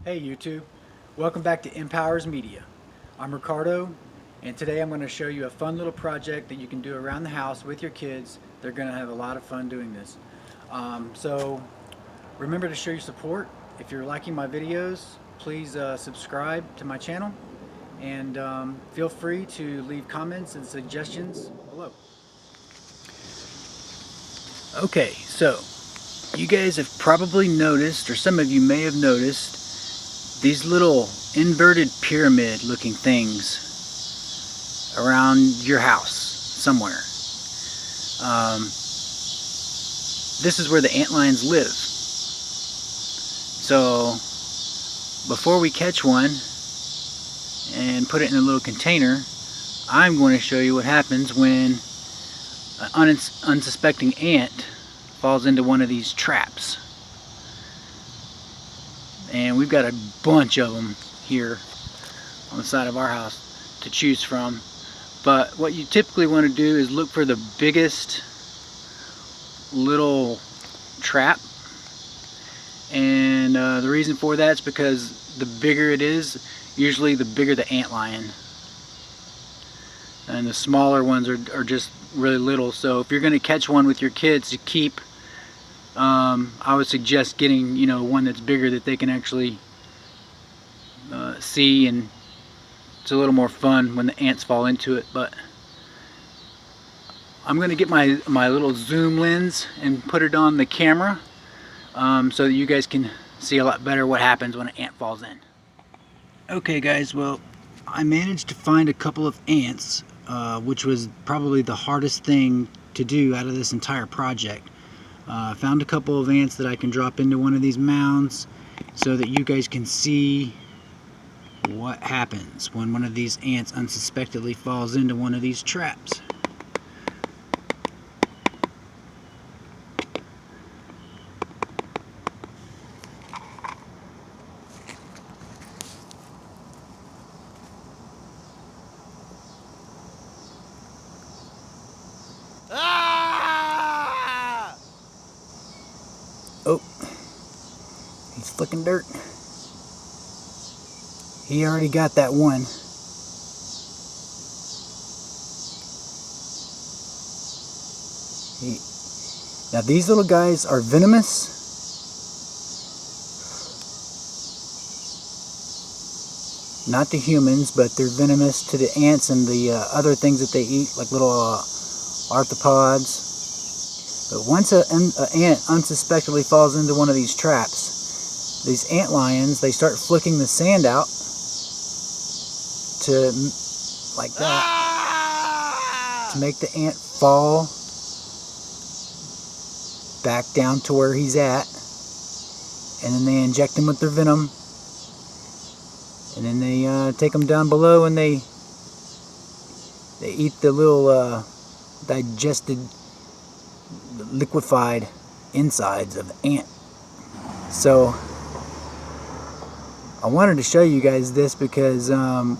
Hey YouTube, welcome back to Empowers Media. I'm Ricardo, and today I'm going to show you a fun little project that you can do around the house with your kids. They're going to have a lot of fun doing this. So remember to show your support. If you're liking my videos, please subscribe to my channel, and feel free to leave comments and suggestions below. Okay, so you guys have probably noticed, or some of you may have noticed, these little inverted pyramid looking things around your house somewhere. This is where the antlions live. So before we catch one and put it in a little container, I'm going to show you what happens when an unsuspecting ant falls into one of these traps. And we've got a bunch of them here on the side of our house to choose from. But what you typically want to do is look for the biggest little trap. And the reason for that is because the bigger it is, usually the bigger the antlion. And the smaller ones are just really little. So if you're going to catch one with your kids to keep, I would suggest getting, one that's bigger that they can actually see, and it's a little more fun when the ants fall into it. But I'm going to get my little zoom lens and put it on the camera so that you guys can see a lot better what happens when an ant falls in. Okay guys, well, I managed to find a couple of ants, which was probably the hardest thing to do out of this entire project. Found a couple of ants that I can drop into one of these mounds so that you guys can see what happens when one of these ants unsuspectedly falls into one of these traps. Oh, he's flicking dirt. He already got that one. Now these little guys are venomous. Not to humans, but they're venomous to the ants and the other things that they eat, like little arthropods. But once an ant unsuspectedly falls into one of these traps, these antlions, they start flicking the sand out to, like that, to make the ant fall back down to where he's at. And then they inject him with their venom. And then they take him down below and they eat the little digested, liquefied insides of the ant. So I wanted to show you guys this because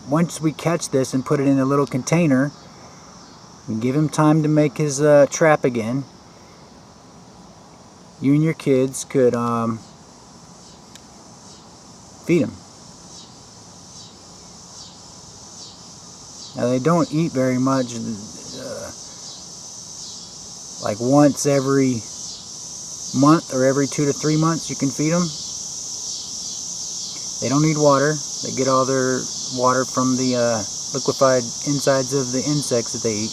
once we catch this and put it in a little container and give him time to make his trap again, you and your kids could feed him. Now they don't eat very much. Like once every month or every 2 to 3 months you can feed them. They don't need water. They get all their water from the liquefied insides of the insects that they eat.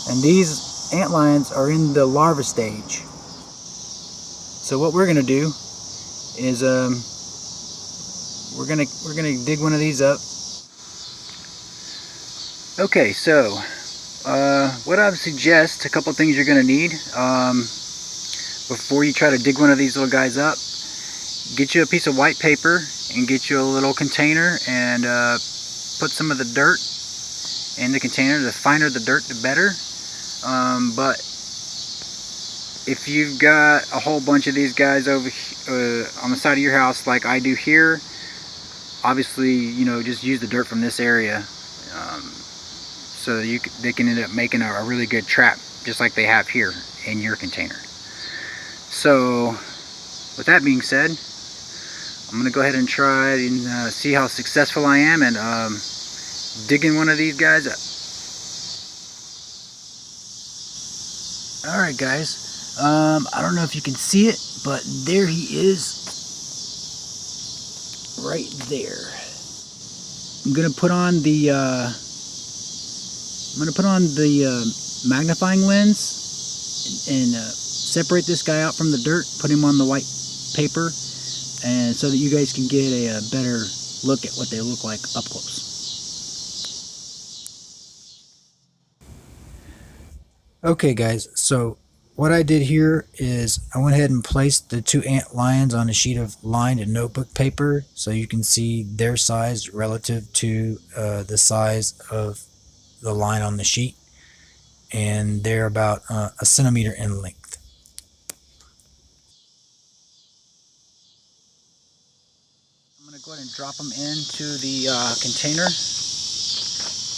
And these antlions are in the larva stage. So what we're gonna do is we're gonna dig one of these up. Okay, so what I would suggest, a couple things you're going to need before you try to dig one of these little guys up. Get you a piece of white paper and get you a little container and put some of the dirt in the container. The finer the dirt, the better. But if you've got a whole bunch of these guys over on the side of your house like I do here, obviously, just use the dirt from this area. So they can end up making a really good trap, just like they have here in your container. So with that being said, I'm gonna go ahead and try and see how successful I am and digging one of these guys up. Alright guys, I don't know if you can see it, but there he is, right there. I'm gonna put on the magnifying lens and separate this guy out from the dirt, put him on the white paper, and so that you guys can get a better look at what they look like up close. Okay guys, so what I did here is I went ahead and placed the two antlions on a sheet of lined and notebook paper so you can see their size relative to the size of the line on the sheet, and they're about a centimeter in length. I'm going to go ahead and drop them into the container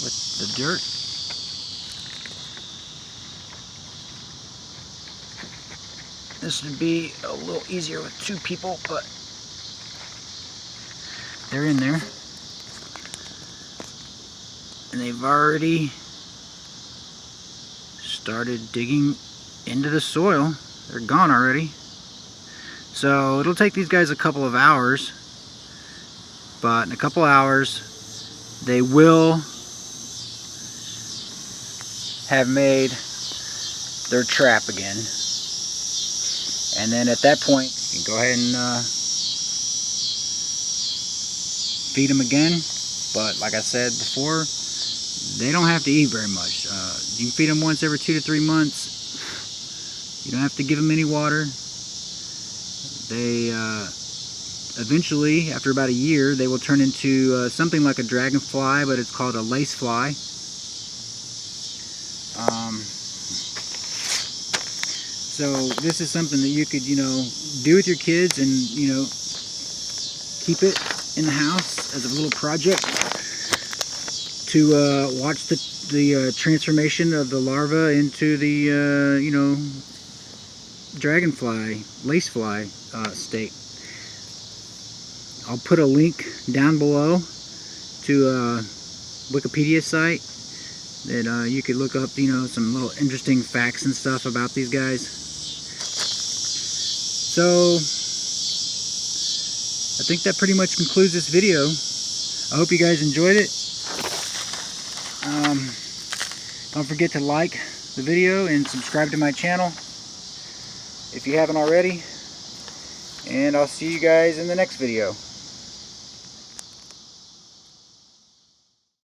with the dirt. This would be a little easier with two people, but they're in there. And they've already started digging into the soil. They're gone already. So it'll take these guys a couple of hours, but in a couple of hours they will have made their trap again. And then at that point, you can go ahead and feed them again. But like I said before, they don't have to eat very much. You can feed them once every 2 to 3 months. You don't have to give them any water. They eventually, after about a year, they will turn into something like a dragonfly, but it's called a lace fly. So this is something that you could, do with your kids and, keep it in the house as a little project to watch the transformation of the larva into the, dragonfly, lacefly state. I'll put a link down below to a Wikipedia site that you could look up, some little interesting facts and stuff about these guys. So I think that pretty much concludes this video. I hope you guys enjoyed it. Don't forget to like the video and subscribe to my channel if you haven't already. And I'll see you guys in the next video.